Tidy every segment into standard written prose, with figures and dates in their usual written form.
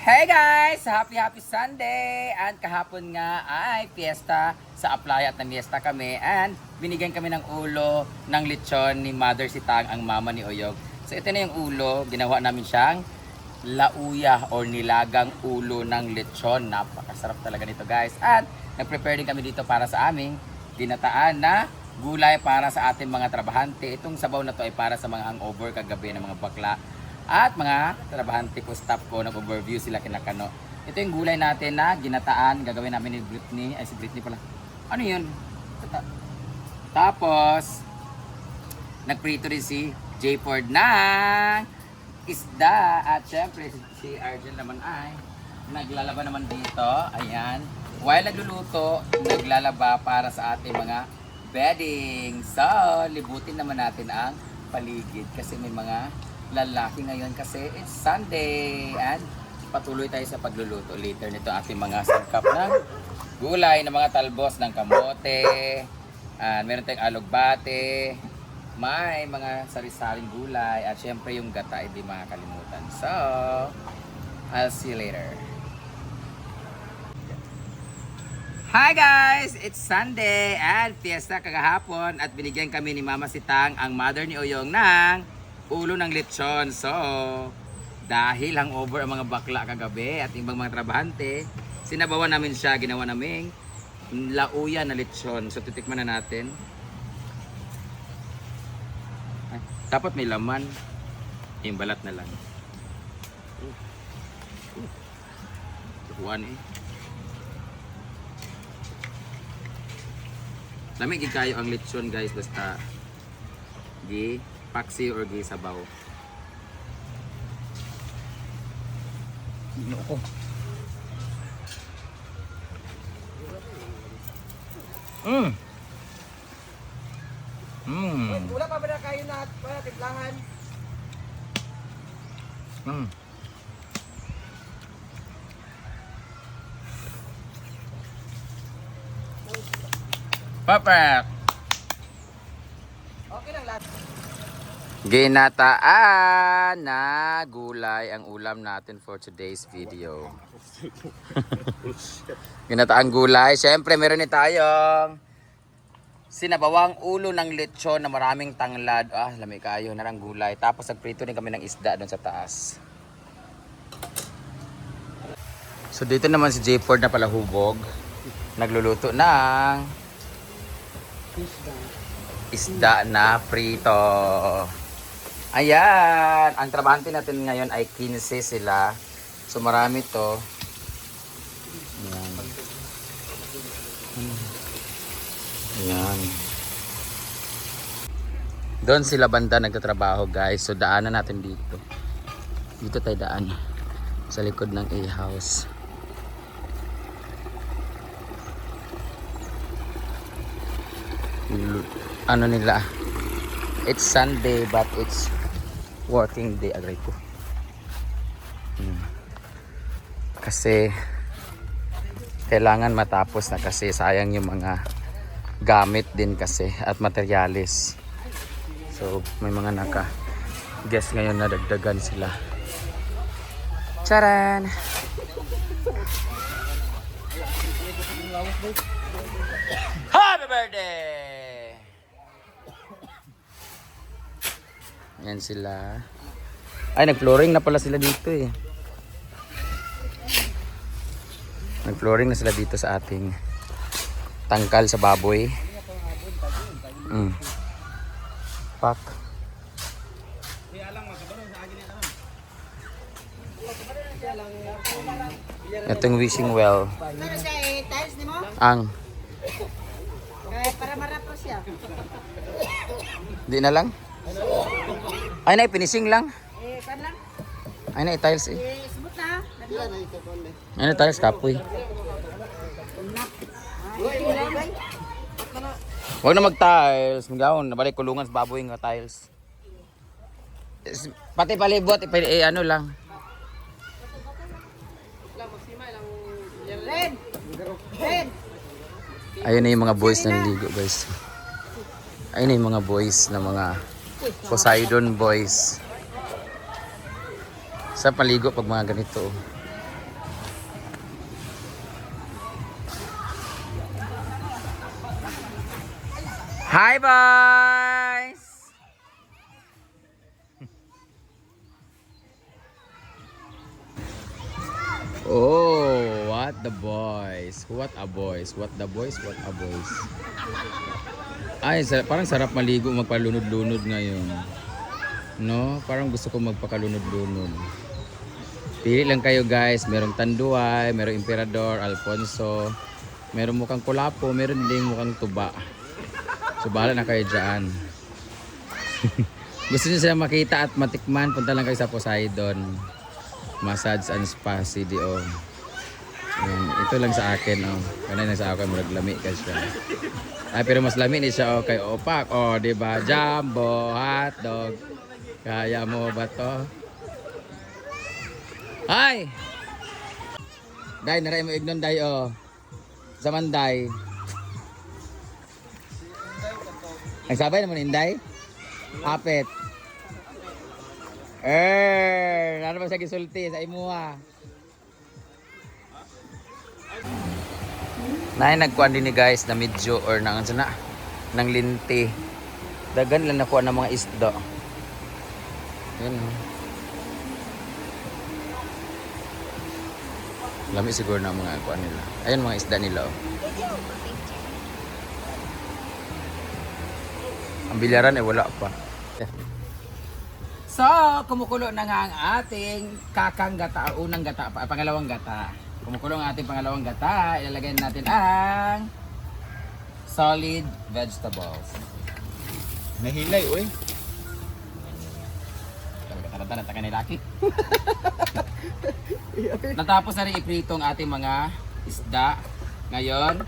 Hey guys! Happy Sunday! And kahapon nga ay fiesta sa Aplaya at namiesta kami and binigyan kami ng ulo ng lechon ni Mother Sitang, ang mama ni Oyog. So ito na yung ulo, ginawa namin siyang lauya or nilagang ulo ng lechon. Napakasarap talaga nito guys. At nag-prepare din kami dito para sa aming ginataan na gulay para sa ating mga trabahante. Itong sabaw na to ay para sa mga hangover kagabi ng mga bakla at mga trabahante ko, staff ko, nag-overview sila kinakano. Ito yung gulay natin na ginataan, gagawin namin ni Britney. Ay, si Britney pala. Ano yun? Tapos, nagprito rin si J. Ford ng isda. At syempre, si Arjen naman ay naglalaba naman dito. Ayan. While nagluluto, naglalaba para sa ating mga bedding. So, libutin naman natin ang paligid kasi may mga lalaki ngayon kasi it's Sunday and patuloy tayo sa pagluluto later nito ating mga sangkap ng gulay na mga talbos ng kamote, meron tayong alugbate, may mga sari-saring gulay at syempre yung gata hindi makakalimutan. So I'll see you later. Hi guys! It's Sunday and fiesta kagahapon at binigyan kami ni Mama Sitang, ang mother ni Oyong, ng ulo ng lechon. So, dahil hangover ang mga bakla kagabi at ibang mga trabahante, sinabawan namin siya, ginawa namin lauya na lechon. So, titikman na natin. Ay, dapat may laman. Yung balat na lang. Tukuan eh. Lamig kayo ang lechon guys, basta di paksi or gi sabaw. Ino ko. Wala pa ba na kayo na tiplangan? Perfect. Okay lang lahat. Ginataan na gulay ang ulam natin for today's video. Ginataang gulay. Siyempre meron din tayong sinabawang ulo ng lechon na maraming tanglad. Lamig kayo na lang gulay. Tapos nagprito din kami ng isda doon sa taas. So dito naman si J. Ford na palahubog. Nagluluto ng isda na prito. Ayan, ang trabahante natin ngayon ay 15 sila. So marami to. Ayan. Ayan. Doon sila banda nagtatrabaho guys. So daanan natin dito. Dito tayo daan. Sa likod ng A-house. Ano nila? It's Sunday but it's working day, agray ko. Kasi kailangan matapos na kasi sayang yung mga gamit din kasi at materialis. So may mga naka-guess ngayon na dagdagan sila. Charan! Happy birthday! Yan sila. Ay, nag-flooring na pala sila dito eh. Nag-flooring na sila dito sa ating tangkal sa baboy. Pak. Itong wishing well. Ang. Para marap siya. Di na lang. Ay na, finishing lang. Kan lang. Ay na, tiles eh. Smooth na. Ay na, tiles kapoy. Huwag na mag-tiles. Magawon, nabalik kulungan sa baboy nga tiles. Pati palibot, ano lang. Red. Red. Ayun na yung mga boys na naligo guys. Ayun na yung mga boys na mga Poseidon boys. Sa paligo pag mga ganito. Hi, boys! Oh, what the boys? What a boys? What the boys? What a boys? Ay, parang sarap maligo, magpalunod-lunod ngayon. No? Parang gusto ko magpakalunod-lunod. Pili lang kayo guys. Merong Tanduay, merong Emperador, Alfonso. Merong mukhang Kulapo, meron ding mukhang Tuba. So bahala na kayo dyan. Gusto niyo sila makita at matikman, punta lang kayo sa Poseidon Massage and Spa CDO. Ayan, ito lang sa akin, oh. Kanina lang sa akin, lami ka siya. Ay, pero mas lami ni siya, oh, kay Opak. Oh, di ba? Jumbo, hotdog. Kaya mo ba to? Hi! Day, naray mo ignon, day, oh. Zaman, day. Nagsabay naman, Inday? Apet. Ano ba siya gisulti sa imuha? Nay nagkuan din ni guys na medyo or nang sana nang linti. Dagan lang nakuha ng mga isda. Yan. Lami siguro na mga kuan nila. Ayun mga isda nila. Oh. Ang bilyaran eh wala pa. So, kumukulo na nga ang ating kakang gata, unang gata, pangalawang gata. Kumukulo ang ating pangalawang gata, ilalagay natin ang solid vegetables. Nahilay, uy. Taranta na taga ni Lucky. Natapos na rin iprito ang ating mga isda. Ngayon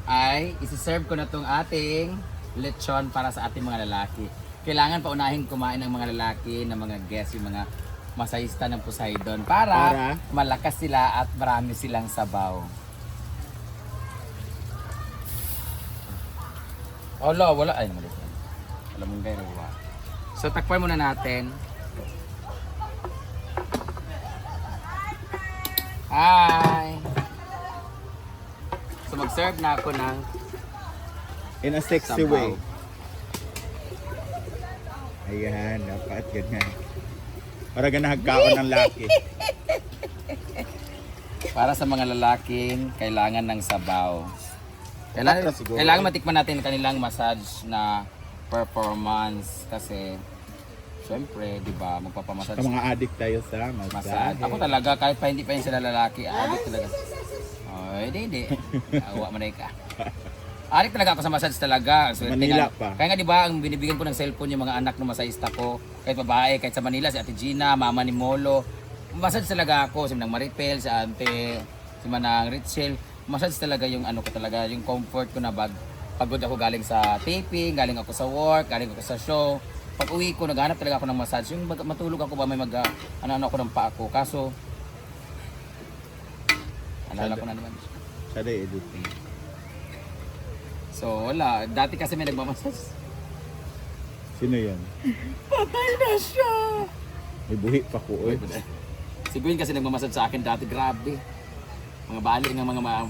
ay isi-serve ko na itong ating lechon para sa ating mga lalaki. Kailangan paunahin kumain ng mga lalaki, ng mga guests, yung mga masayista ng Poseidon para malakas sila at marami silang sabaw. Wala. Ay, mali. Alam mong gaya na. So, takpan muna natin. Hi! So, mag-serve na ako ng In a sexy sabaw. way. Ayan, dapat ganyan. Para ganahag ka ako ng laki. Para sa mga lalaking kailangan ng sabaw. Dapat siguro. Kailangan matikman natin ang kanilang massage na performance kasi syempre, 'di ba, magpapamassage. Sa mga addict tayo sa Massage. Ako talaga kahit pa hindi pa yun sila lalaki, addict talaga. Oh, hindi. Awa man ka. Addict talaga ako sa massage talaga. So, Manila pa. Kaya nga 'di ba, ang binibigyan ko ng cellphone yung mga anak ng masahista ko, kahit babae, kahit sa Manila si Ate Gina, Mama ni Molo. Massage talaga ako, si Manang Maripel, si Ante, si Manang Richel. Massage talaga yung ano ko talaga, yung comfort ko na pagod ako galing sa taping, galing ako sa work, galing ako sa show. Pag uwi ko, naghanap talaga ako ng massage. Yung matulog ako ba may ano ako ng paa ko. Kaso, alala ko na naman. Sada editing. So, wala. Dati kasi may nagmamassage. Sino yan? Patay na siya! May buhi pa ko, uy. Si Gwen kasi nagmamassage sa akin dati. Grabe. Mga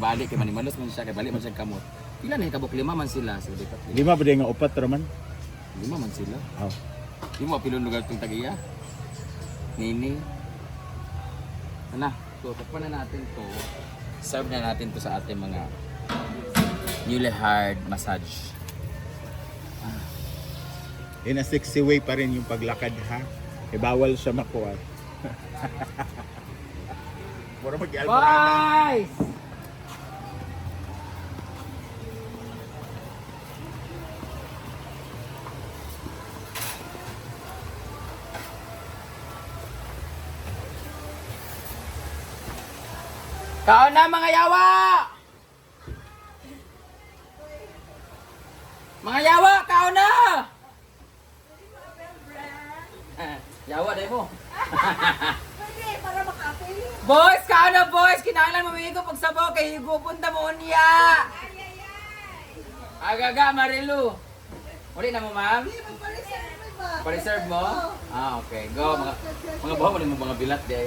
bali kay Manimalos man siya. Kay bali man siya kamot. Pila na kabuk 5 man sila. So, Lima ba din nga upat raman? 5 man sila. Oh. Di mo pilong lugar itong tagiya. Nini. Ano? So, takpan na natin to. Serve na natin to sa ating mga newly hard massage. In a sexy way pa rin yung paglakad, ha? E bawal siya makuha. Puro mag-albarana. Boys! Kaon na mga yawa! Mga yawa, kaon na! Yawa, dahil mo. Pwede, para makapili. Boys, kaon na boys! Kinahanglan mamigo pagsabaw kay Higo punta mo niya! Agaga, Marilu! Uli na mo, ma'am? Pa-reserve mo? Ah, okay. Go, mga bawa mo mga bilat di.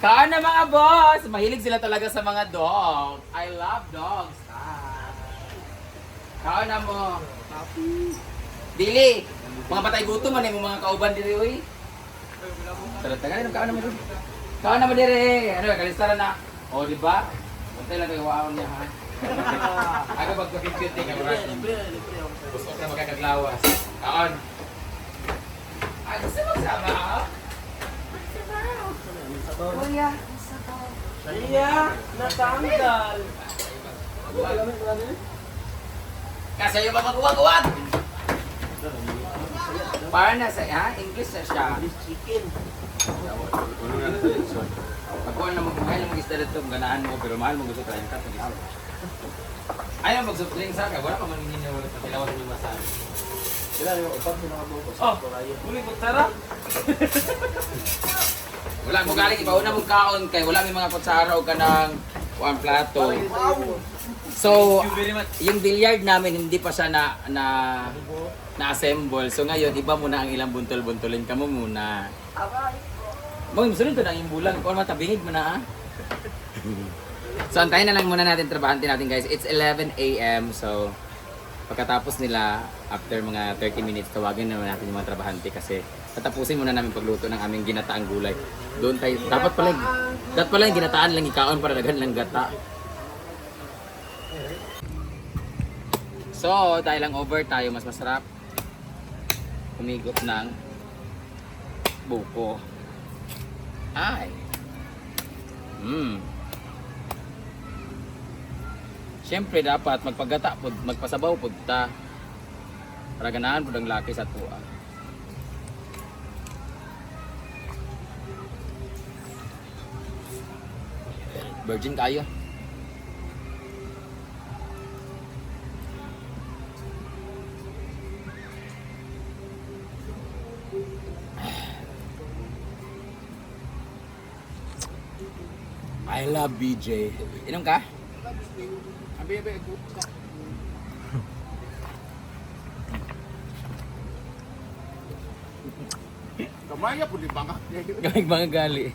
Kaon na mga boss! Mahilig sila talaga sa mga dog. I love dogs. Kaon na mo. Dili. Mga patay gutom man yung mga kauban diri oy. Sarap tagal kaon na mo. Kaon na mo diri. Ano kalistara na. Oh, di ba? Pantay lang kayo waon niya ha. Aga pag-compute ka bro. Gusto ka magkakaglawas. Kaon. Ay, gusto mo sama ha? Kuya. Iya, natanggal. Kasi yung mapagkuwag-kuwag. Para na sa, ha? English na siya. Chicken. Pagkuhan na magkuhay na mag-isda dito, ganaan mo, pero mahal mo gusto tayo ka. Ayaw mag-soft drinks sa ka, wala pa maningin na wala pa kilawan yung masahe. Sila yung upat yung nakabukos. Oh, uli ko tara. Wala mo galing, ipauna mong kaon kay wala may mga kutsara o ka ng one plato. So, yung billiard namin hindi pa siya na-assemble. So ngayon, iba muna ang ilang buntol-buntolin ka mo muna. Mga musulun to na yung bulang. Kung matabingid mo na ha. So antayin na lang muna natin, trabahantin natin guys. It's 11 AM. So pagkatapos nila, after mga 30 minutes, tawagin naman natin yung mga trabahante kasi tatapusin muna namin pagluto ng aming ginataang gulay. Doon tayo, dapat pala yung ginataan lang ikaon para laghan lang gata. So, dahil lang over tayo, mas masarap humigop ng buko. Ay! Siyempre dapat magpagata, magpasabaw po ta. Para ganahan po ng laki sa tuwa. Virgin kayo. I love BJ. Inom ka? Kamaya po di ba nga? Gamig mga gali.